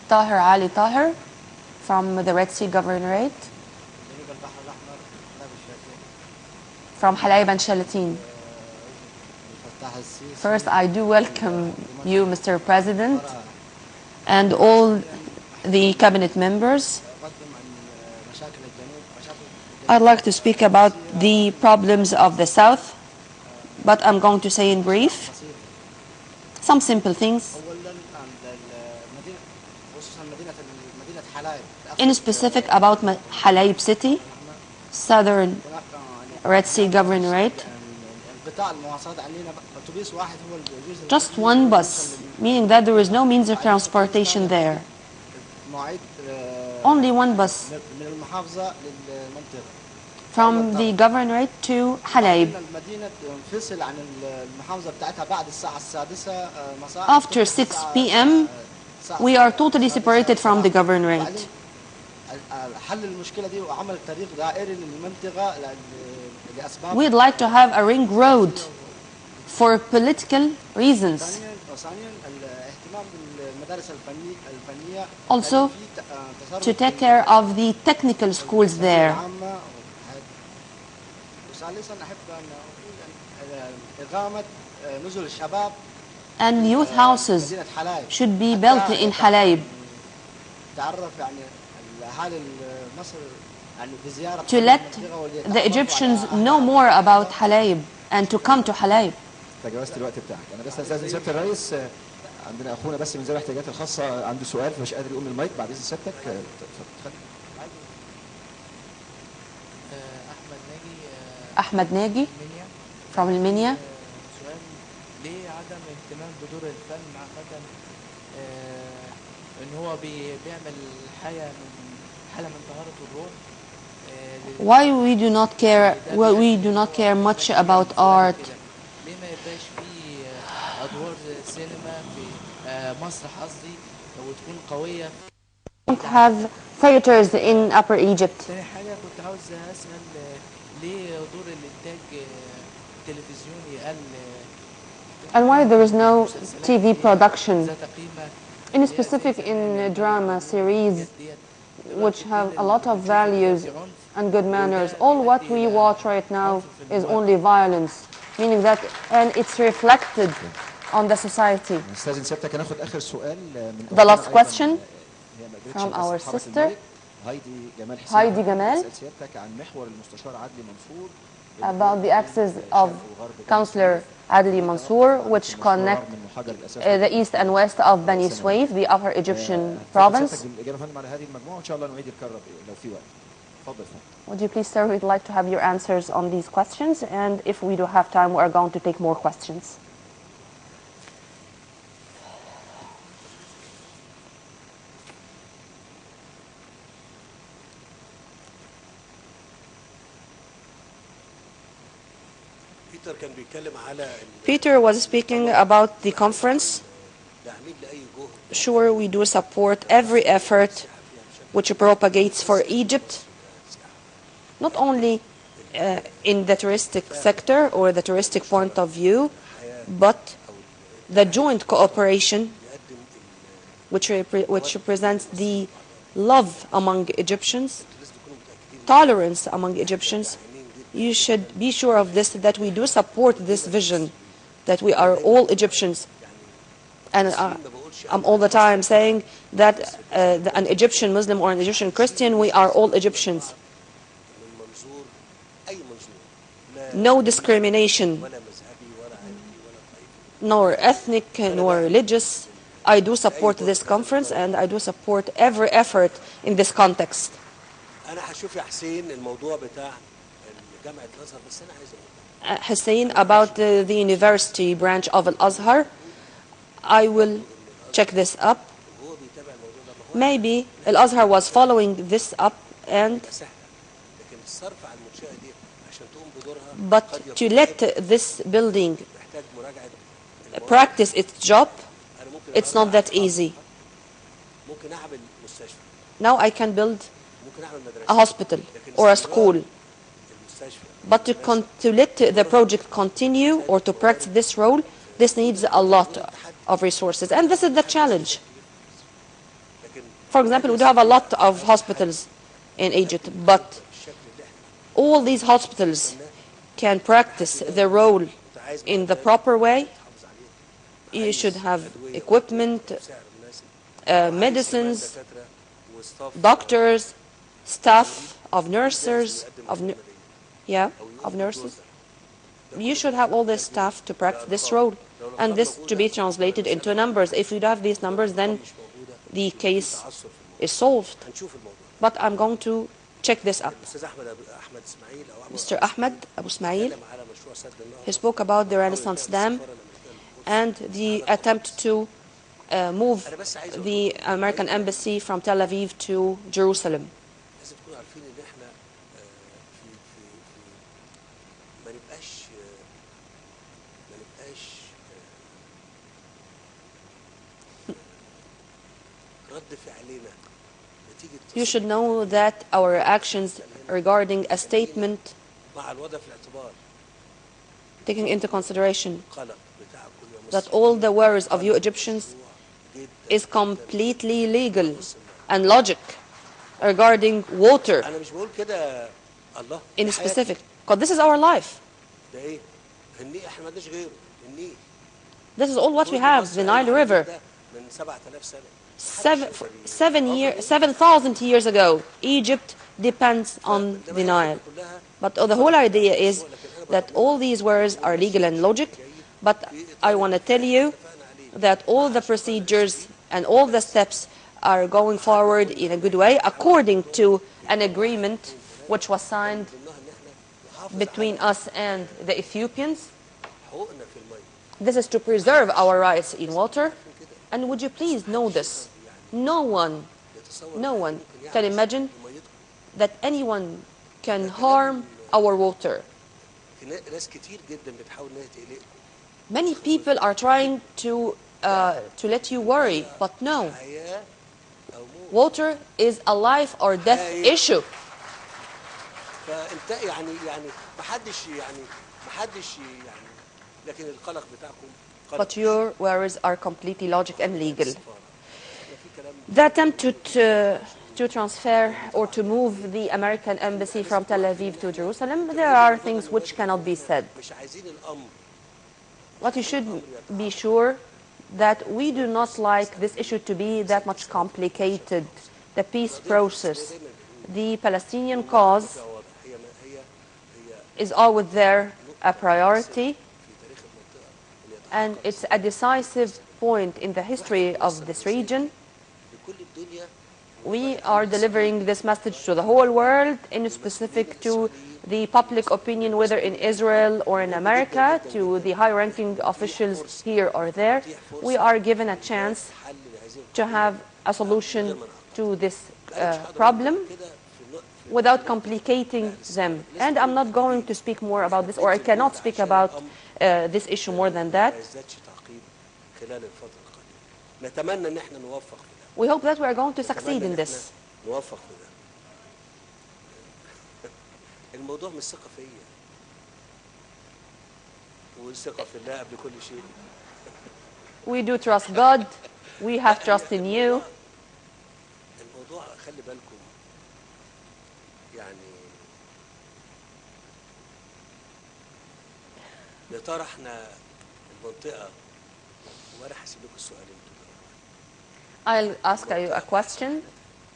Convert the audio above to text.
Tahir Ali Tahir from the Red Sea Governorate, from Halayb and Shalatin. First, I do welcome you, Mr. President, and all the cabinet members. I'd like to speak about the problems of the South, but I'm going to say in brief some simple things. In specific about Halayb city, southern Red Sea Governorate, just one bus, meaning that there is no means of transportation there. Only one bus from the governorate to Halayb. After 6 p.m., we are totally separated from the governorate. We'd like to have a ring road for political reasons. Also, to take care of the technical schools there. And youth houses should be built in Halayb to let the Egyptians know more about Halayb and to come to Halayb. عندنا اخونا بس من ذوي الاحتياجات الخاصه عنده سؤال فمش قادر يقوم المايك بعد اذن سيادتك. احمد ناجي from المنيا. سؤال ليه عدم اهتمام بدور الفن عامه ان هو بيعمل حاله من طهاره الروح. Why we do not care much about art? ليه ما يبقاش في ادوار سينما في مسرح قصدي وتكون قويه. Don't have theaters in Upper Egypt. ثاني حاجه كنت عاوز اسال ليه دور الانتاج التلفزيوني قل. And why there is no TV production, in specific in drama series, which have a lot of values and good manners. All what we watch right now is only violence, meaning that, and it's reflected on the society. The last question from our sister, Heidi Gamal, about the axis of Councillor Adli Mansour, which connect the east and west of Bani Suwaif, the Upper Egyptian province. Would you please, sir, we'd like to have your answers on these questions, and if we do have time, we are going to take more questions. Peter was speaking about the conference. Sure, we do support every effort which propagates for Egypt, not only in the touristic sector or the touristic point of view, but the joint cooperation which represents the love among Egyptians, tolerance among Egyptians. You should be sure of this, that we do support this vision, that we are all Egyptians. And I'm all the time saying that an Egyptian Muslim or an Egyptian Christian, we are all Egyptians. No discrimination, nor ethnic, nor religious. I do support this conference, and I do support every effort in this context. Hussein, about the university branch of Al-Azhar, I will check this up. Maybe Al-Azhar was following this up, but to let this building practice its job, it's not that easy. Now I can build a hospital or a school, but to let the project continue or to practice this role, This needs a lot of resources, and this is the challenge. For example, we do have a lot of hospitals in Egypt, but all these hospitals can practice their role in the proper way. You should have equipment, medicines, doctors, staff of nurses, of nurses. You should have all this staff to practice this role, and this to be translated into numbers. If you don't have these numbers, then the case is solved. But I'm going to check this up. Mr. Ahmed Abu Ismail, he spoke about the Renaissance Dam and the attempt to move the American embassy from Tel Aviv to Jerusalem. You should know that our actions regarding a statement taking into consideration that all the worries of you Egyptians is completely legal and logic regarding water in specific, because this is our life. This is all what we have, the Nile River. 7,000 years ago, Egypt depends on the Nile. But the whole idea is that all these words are legal and logic, but I want to tell you that all the procedures and all the steps are going forward in a good way according to an agreement which was signed between us and the Ethiopians. This is to preserve our rights in water. And would you please know this? No one can imagine that anyone can harm our water. Many people are trying to let you worry, but no. Water is a life or death issue. But your worries are completely logic and legal. The attempt to transfer or to move the American embassy from Tel Aviv to Jerusalem, there are things which cannot be said. But you should be sure that we do not like this issue to be that much complicated. The peace process, the Palestinian cause is always there a priority, and it's a decisive point in the history of this region. We are delivering this message to the whole world, in specific to the public opinion, whether in Israel or in America, to the high-ranking officials here or there. We are given a chance to have a solution to this problem without complicating them. And I'm not going to speak more about this, or I cannot speak about this issue more than that. We hope that we are going to succeed in this. We do trust God. We have trust in you. I'll ask you a question.